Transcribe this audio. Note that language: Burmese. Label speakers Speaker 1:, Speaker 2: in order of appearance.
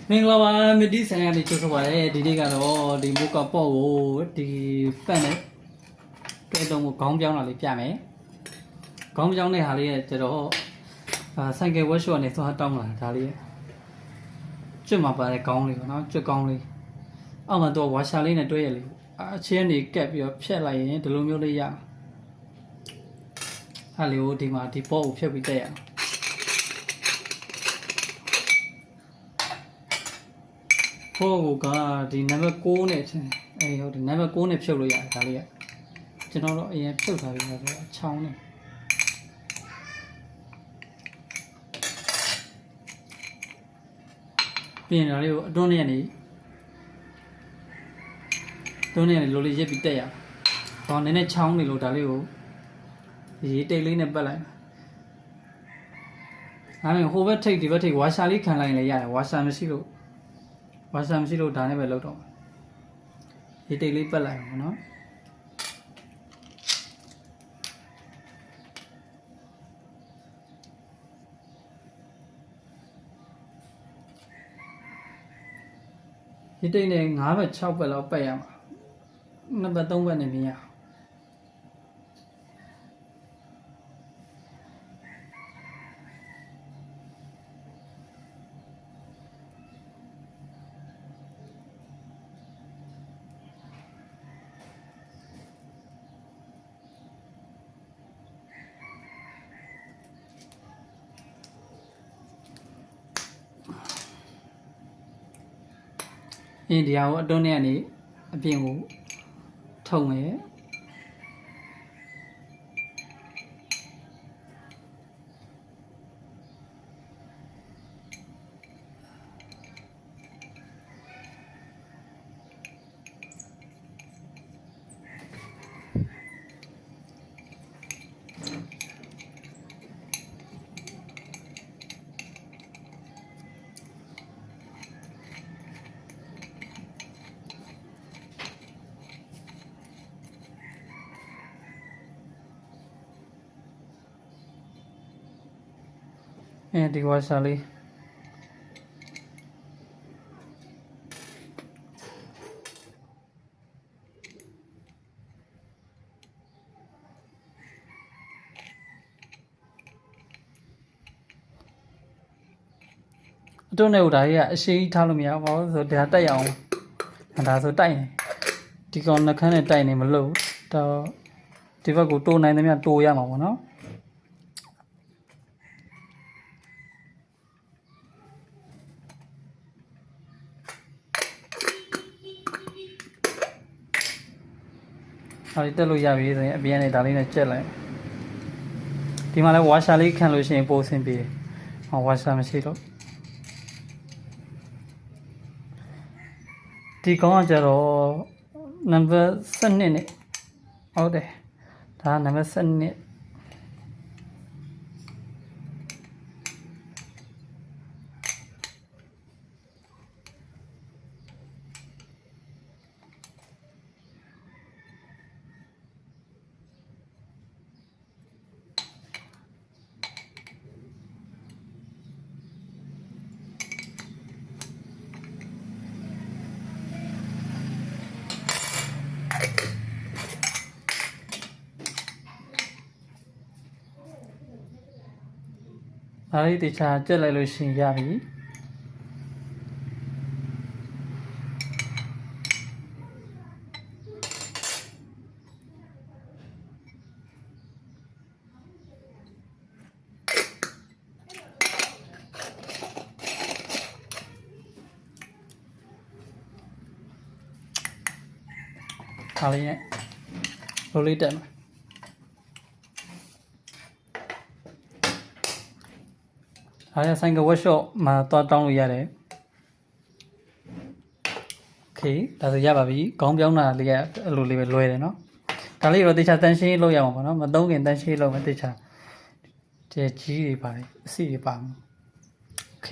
Speaker 1: မင်္ဂလာပါမတီးဆိုင်ရနေချုပ်ဆိုပါတယ်ဒီနေ့ကတော့ဒီမုကပေါ့ကိုဒီပန့်နဲ့တွဲတုံးကိုခေါင်းပြောင်းတာလေးပြမယ်ခေါင်းပြောင်းတဲ့ဟာလေးရဲ့ကျတော့ဆိုင်ကယ်ဝက်ရှော့နဲ့သွားတောင်းလာဒါလေးကျွတ်မှာပါတဲ့ခေါင်းလေးပေါ့နော်ကျွတ်ခေါင်းလေးအောက်မှာတော့ဝါရှာလေးနဲ့တွဲရလေးအချင်းနေကက်ပြီးတော့ဖြတ်လိုက်ရင်ဒီလိုမျိုးလေးရဟာလေးကိုဒီမှာဒီပေါ့ကိုဖြတ်ပြီးတက်ရအောင်ဖို့ကဒီနံပါတ်6နဲ့ဟုတ်တယ်နံပါတ်6နဲ့ဖြုတ်လို့ရတယ်ဒါလေးကကျွန်တော်တို့အရင်ဖြုတ်ထားပြီးတော့ချောင်းနေပြင်ဒါလေးကိုအတွန်းနဲ့နေလိုလေးရက်ပြီးတက်ရအောင်နည်းနည်းချောင်းနေလို့ဒါလေးကိုရေတိတ်လေးနဲ့ပတ်လိုက်ဒါပေမဲ့ဟိုဘက်ထိတ်ဒီဘက်ထိတ်ဝါရှာလေးခံလိုက်ရင်လည်းရတယ်ဝါရှာမရှိလို့ဒါနဲ့ပဲလောက်တော့ဒီတိတ်လေးပတ်လိုက်အောင်နော်ဒီတိတ်နဲ့9ဘက်6ဘက်လောက်ပတ်ရမှာ2ဘက်3ဘက်နဲ့မြင်ရအောင်ဒီဟာကိုအတွန်းနဲ့ကနေအပြင်ကိုထုံမယ်ဒီဝါရှာလေးအတွန်းနဲ့ဟိုဒါကြီးကအရှိကြီးထားလို့မရဘူးဆိုတော့ဒါတိုက်ရအောင်ဒါဆိုတိုက်နေဒီကောင်နှခမ်းနဲ့တိုက်နေမလို့တော့ဒီဘက်ကိုတိုးနိုင်သမျှတိုးရမှာပေါ့နော်တက်လို့ရပြီဆိုရင်အပြင်နဲ့ဒါလေးနဲ့ကျက်လိုက်ဒီမှာလဲဝါရှာလေးခံလို့ရှိရင်ပိုဆင်းပြေဟောဝါရှာမရှိတော့ဒီကောင်ကကျတော့နံပါတ်7နဲ့ဟုတ်တယ်ဒါနံပါတ်7နဲ့ဒါလေးတခြားကျက်လိုက်လို့ရှိရင်ရပြီဒါလေးနဲ့လိုလေးတက်မယ်အားရဆိုင်ကဝက်ရှော့မှာသွားတောင်းလို့ရတယ်โอเคဒါဆိုရပါပြီခေါင်းပြောင်းတာလေးကအဲ့လိုလေးပဲလွယ်တယ်เนาะဒါလေးတော့တခြားတန်းရှင်းလုပ်ရမှာပေါ့เนาะမသုံးခင်တန်းရှင်းလုပ်မယ်တခြားကျဲကြီးတွေပါတယ်အစီတွေပါမယ်โอเค